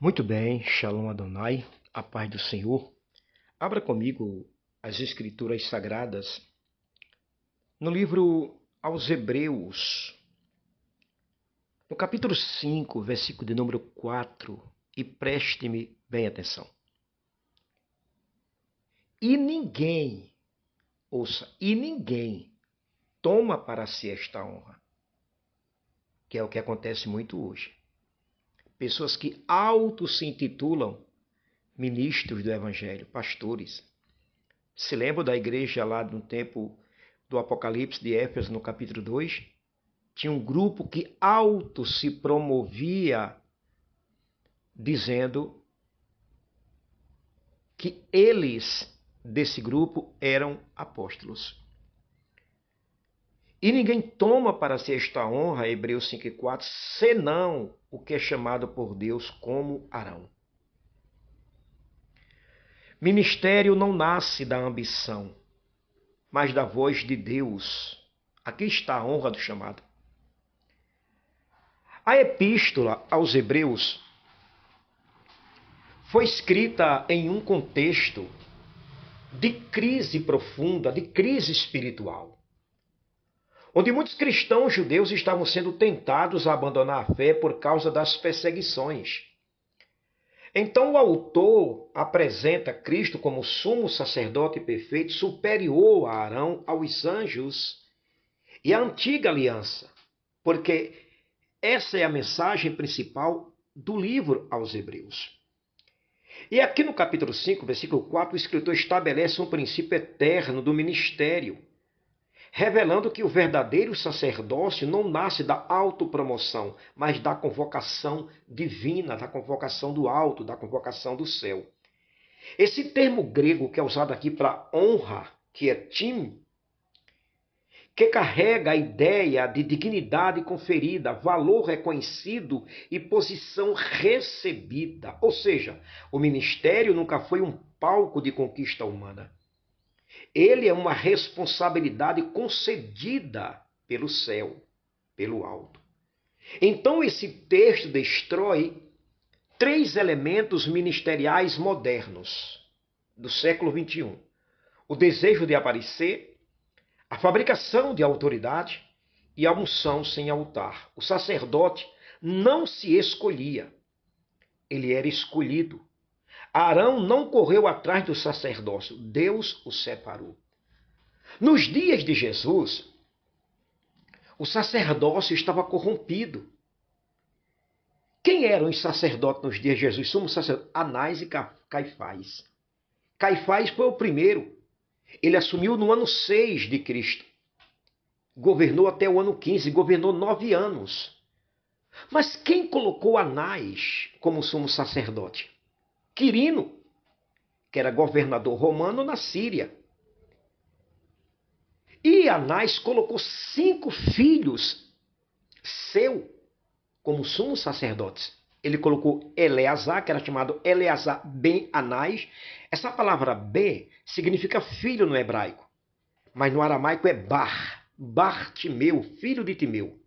Muito bem, Shalom Adonai, a paz do Senhor. Abra comigo as Escrituras Sagradas no livro aos Hebreus, no capítulo 5, versículo de número 4, e preste-me bem atenção. E ninguém, ouça, e ninguém toma para si esta honra, que é o que acontece muito hoje. Pessoas que se intitulam ministros do Evangelho, pastores. Se lembra da igreja lá no tempo do Apocalipse de Éfeso, no capítulo 2? Tinha um grupo que se promovia, dizendo que eles, desse grupo, eram apóstolos. E ninguém toma para si esta honra, Hebreus 5:4, senão o que é chamado por Deus como Arão. Ministério não nasce da ambição, mas da voz de Deus. Aqui está a honra do chamado. A epístola aos Hebreus foi escrita em um contexto de crise profunda, de crise espiritual, onde muitos cristãos judeus estavam sendo tentados a abandonar a fé por causa das perseguições. Então o autor apresenta Cristo como sumo sacerdote perfeito, superior a Arão, aos anjos e à antiga aliança, porque essa é a mensagem principal do livro aos Hebreus. E aqui no capítulo 5, versículo 4, o escritor estabelece um princípio eterno do ministério, revelando que o verdadeiro sacerdócio não nasce da autopromoção, mas da convocação divina, da convocação do alto, da convocação do céu. Esse termo grego que é usado aqui para honra, que é tim, que carrega a ideia de dignidade conferida, valor reconhecido e posição recebida. Ou seja, o ministério nunca foi um palco de conquista humana. Ele é uma responsabilidade concedida pelo céu, pelo alto. Então esse texto destrói três elementos ministeriais modernos do século XXI. O desejo de aparecer, a fabricação de autoridade e a unção sem altar. O sacerdote não se escolhia, ele era escolhido. Arão não correu atrás do sacerdócio, Deus o separou. Nos dias de Jesus, o sacerdócio estava corrompido. Quem eram os sacerdotes nos dias de Jesus? Sumo sacerdote Anás e Caifás. Caifás foi o primeiro. Ele assumiu no ano 6 de Cristo. Governou até o ano 15, governou 9 anos. Mas quem colocou Anás como sumo sacerdote? Quirino, que era governador romano na Síria. E Anás colocou 5 filhos seu como sumos sacerdotes. Ele colocou Eleazar, que era chamado Eleazar ben Anás. Essa palavra ben significa filho no hebraico, mas no aramaico é Bar. Bartimeu, filho de Timeu.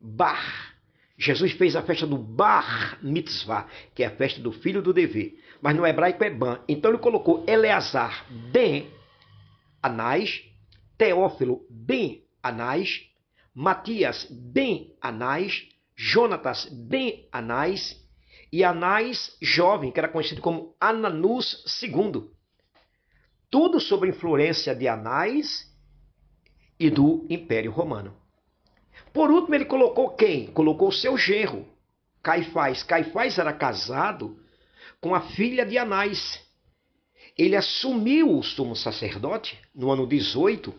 Bar. Jesus fez a festa do Bar Mitzvah, que é a festa do filho do dever. Mas no hebraico é Ban. Então ele colocou Eleazar ben Anás, Teófilo ben Anás, Matias ben Anás, Jonatas ben Anás e Anás jovem, que era conhecido como Ananus II. Tudo sob a influência de Anás e do Império Romano. Por último, ele colocou quem? Colocou o seu genro, Caifás. Caifás era casado com a filha de Anás. Ele assumiu o sumo sacerdote no ano 18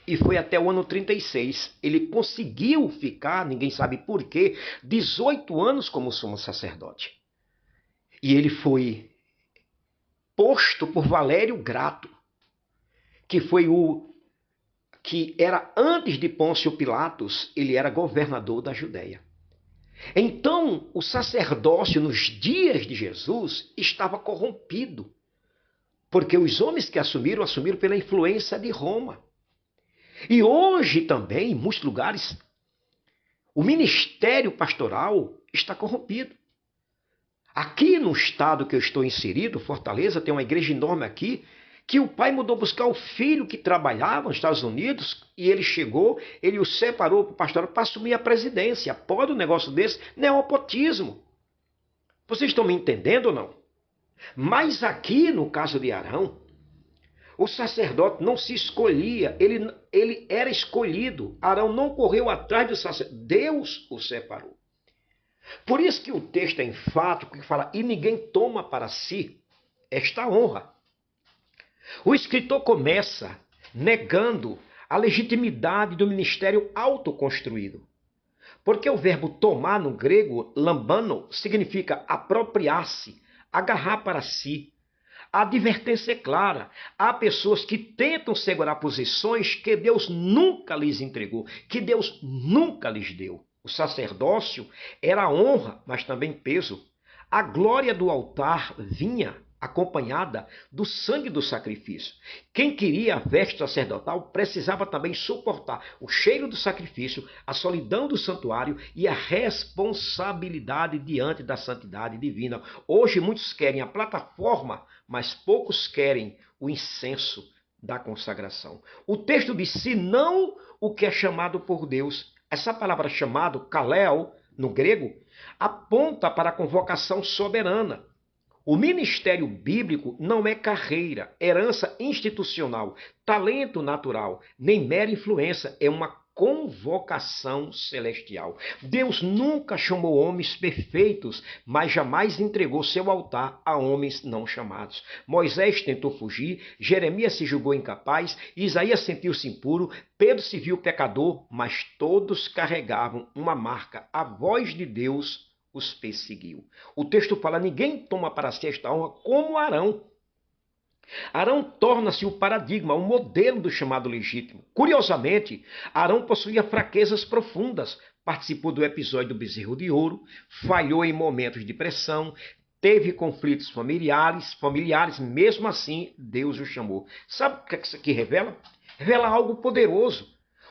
e foi até o ano 36. Ele conseguiu ficar, ninguém sabe por quê, 18 anos como sumo sacerdote. E ele foi posto por Valério Grato, que foi que era antes de Pôncio Pilatos, ele era governador da Judéia. Então, o sacerdócio nos dias de Jesus estava corrompido, porque os homens que assumiram pela influência de Roma. E hoje também, em muitos lugares, o ministério pastoral está corrompido. Aqui no estado que eu estou inserido, Fortaleza, tem uma igreja enorme aqui, que o pai mandou buscar o filho que trabalhava nos Estados Unidos e ele chegou, ele o separou para o pastor para assumir a presidência. Pode um negócio desse? Neopotismo. Vocês estão me entendendo ou não? Mas aqui, no caso de Arão, o sacerdote não se escolhia, ele era escolhido. Arão não correu atrás do sacerdote, Deus o separou. Por isso que o texto é enfático que fala, e ninguém toma para si esta honra. O escritor começa negando a legitimidade do ministério autoconstruído. Porque o verbo tomar no grego, lambano, significa apropriar-se, agarrar para si. A advertência é clara. Há pessoas que tentam segurar posições que Deus nunca lhes entregou, que Deus nunca lhes deu. O sacerdócio era honra, mas também peso. A glória do altar vinha acompanhada do sangue do sacrifício. Quem queria a veste sacerdotal precisava também suportar o cheiro do sacrifício, a solidão do santuário e a responsabilidade diante da santidade divina. Hoje muitos querem a plataforma, mas poucos querem o incenso da consagração. O texto diz, se não o que é chamado por Deus. Essa palavra chamado, kaleo, no grego, aponta para a convocação soberana. O ministério bíblico não é carreira, herança institucional, talento natural, nem mera influência, é uma convocação celestial. Deus nunca chamou homens perfeitos, mas jamais entregou seu altar a homens não chamados. Moisés tentou fugir, Jeremias se julgou incapaz, Isaías sentiu-se impuro, Pedro se viu pecador, mas todos carregavam uma marca, a voz de Deus os perseguiu. O texto fala, ninguém toma para si esta honra como Arão. Arão torna-se o paradigma, o modelo do chamado legítimo. Curiosamente, Arão possuía fraquezas profundas. Participou do episódio do bezerro de ouro, falhou em momentos de pressão, teve conflitos familiares, mesmo assim Deus o chamou. Sabe o que isso aqui revela? Revela algo poderoso.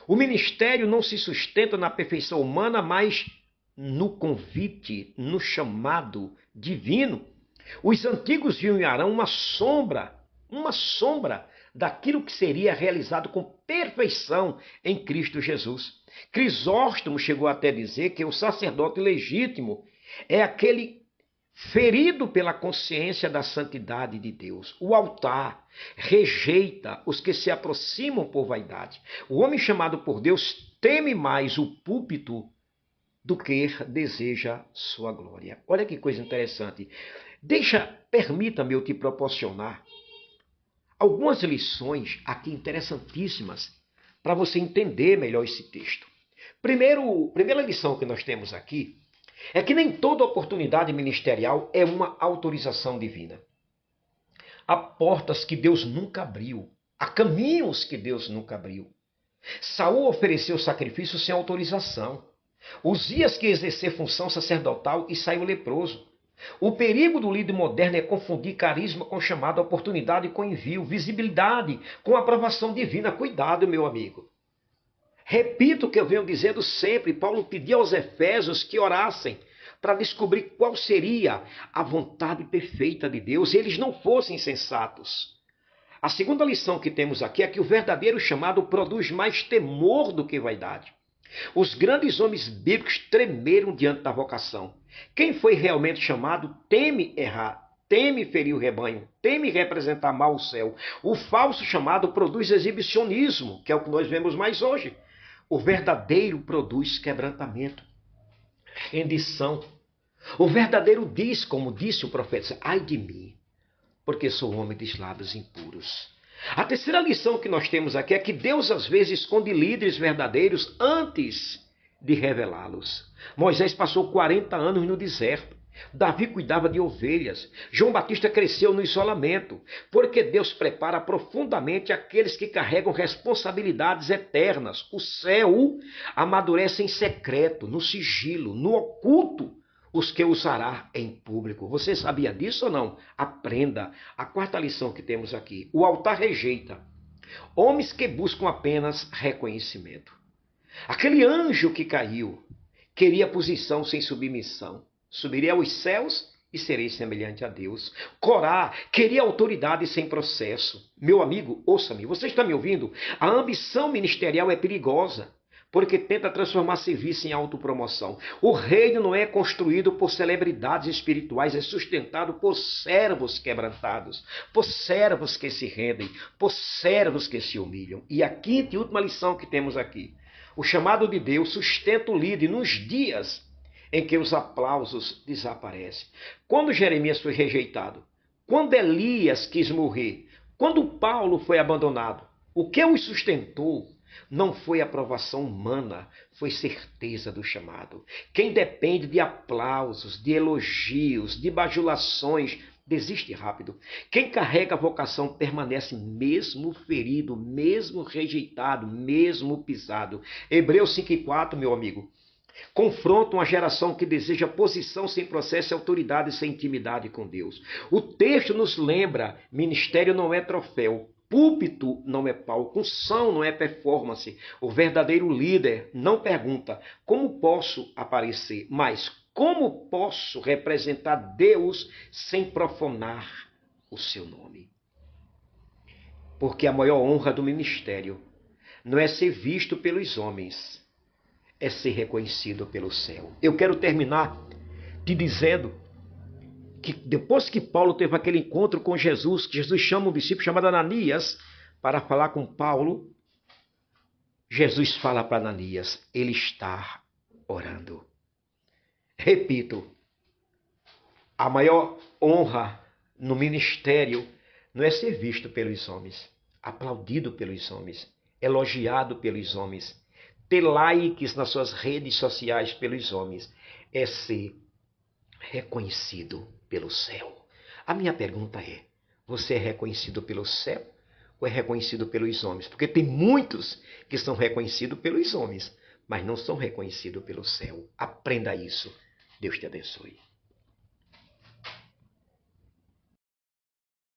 O ministério não se sustenta na perfeição humana, mas no convite, no chamado divino. Os antigos viam em Arão uma sombra daquilo que seria realizado com perfeição em Cristo Jesus. Crisóstomo chegou até a dizer que o sacerdote legítimo é aquele ferido pela consciência da santidade de Deus. O altar rejeita os que se aproximam por vaidade. O homem chamado por Deus teme mais o púlpito do que deseja sua glória. Olha que coisa interessante. Permita-me eu te proporcionar algumas lições aqui interessantíssimas para você entender melhor esse texto. Primeira lição que nós temos aqui é que nem toda oportunidade ministerial é uma autorização divina. Há portas que Deus nunca abriu, há caminhos que Deus nunca abriu. Saul ofereceu sacrifício sem autorização. Uzias quis exercer função sacerdotal e saiu leproso. O perigo do líder moderno é confundir carisma com chamado, oportunidade com envio, visibilidade com aprovação divina. Cuidado, meu amigo. Repito o que eu venho dizendo sempre. Paulo pediu aos Efésios que orassem para descobrir qual seria a vontade perfeita de Deus e eles não fossem insensatos. A segunda lição que temos aqui é que o verdadeiro chamado produz mais temor do que vaidade. Os grandes homens bíblicos tremeram diante da vocação. Quem foi realmente chamado teme errar, teme ferir o rebanho, teme representar mal o céu. O falso chamado produz exibicionismo, que é o que nós vemos mais hoje. O verdadeiro produz quebrantamento, rendição. O verdadeiro diz, como disse o profeta, ai de mim, porque sou homem de lábios impuros. A terceira lição que nós temos aqui é que Deus às vezes esconde líderes verdadeiros antes de revelá-los. Moisés passou 40 anos no deserto. Davi cuidava de ovelhas. João Batista cresceu no isolamento, porque Deus prepara profundamente aqueles que carregam responsabilidades eternas. O céu amadurece em secreto, no sigilo, no oculto, os que usará em público. Você sabia disso ou não? Aprenda. A quarta lição que temos aqui. O altar rejeita homens que buscam apenas reconhecimento. Aquele anjo que caiu queria posição sem submissão. Subiria aos céus e serei semelhante a Deus. Corá queria autoridade sem processo. Meu amigo, ouça-me, você está me ouvindo? A ambição ministerial é perigosa, porque tenta transformar serviço em autopromoção. O reino não é construído por celebridades espirituais, é sustentado por servos quebrantados, por servos que se rendem, por servos que se humilham. E a quinta e última lição que temos aqui. O chamado de Deus sustenta o líder nos dias em que os aplausos desaparecem. Quando Jeremias foi rejeitado, quando Elias quis morrer, quando Paulo foi abandonado, o que os sustentou não foi aprovação humana, foi certeza do chamado. Quem depende de aplausos, de elogios, de bajulações, desiste rápido. Quem carrega a vocação permanece mesmo ferido, mesmo rejeitado, mesmo pisado. Hebreus 5:4, meu amigo, confronta uma geração que deseja posição sem processo e autoridade sem intimidade com Deus. O texto nos lembra: ministério não é troféu, púlpito não é palco, unção não é performance. O verdadeiro líder não pergunta como posso aparecer, mas como posso representar Deus sem profanar o seu nome. Porque a maior honra do ministério não é ser visto pelos homens, é ser reconhecido pelo céu. Eu quero terminar te dizendo que depois que Paulo teve aquele encontro com Jesus, que Jesus chama um discípulo chamado Ananias para falar com Paulo, Jesus fala para Ananias: ele está orando. Repito, a maior honra no ministério não é ser visto pelos homens, aplaudido pelos homens, elogiado pelos homens, ter likes nas suas redes sociais pelos homens, é ser reconhecido pelo céu. A minha pergunta é: você é reconhecido pelo céu ou é reconhecido pelos homens? Porque tem muitos que são reconhecidos pelos homens, mas não são reconhecidos pelo céu. Aprenda isso. Deus te abençoe.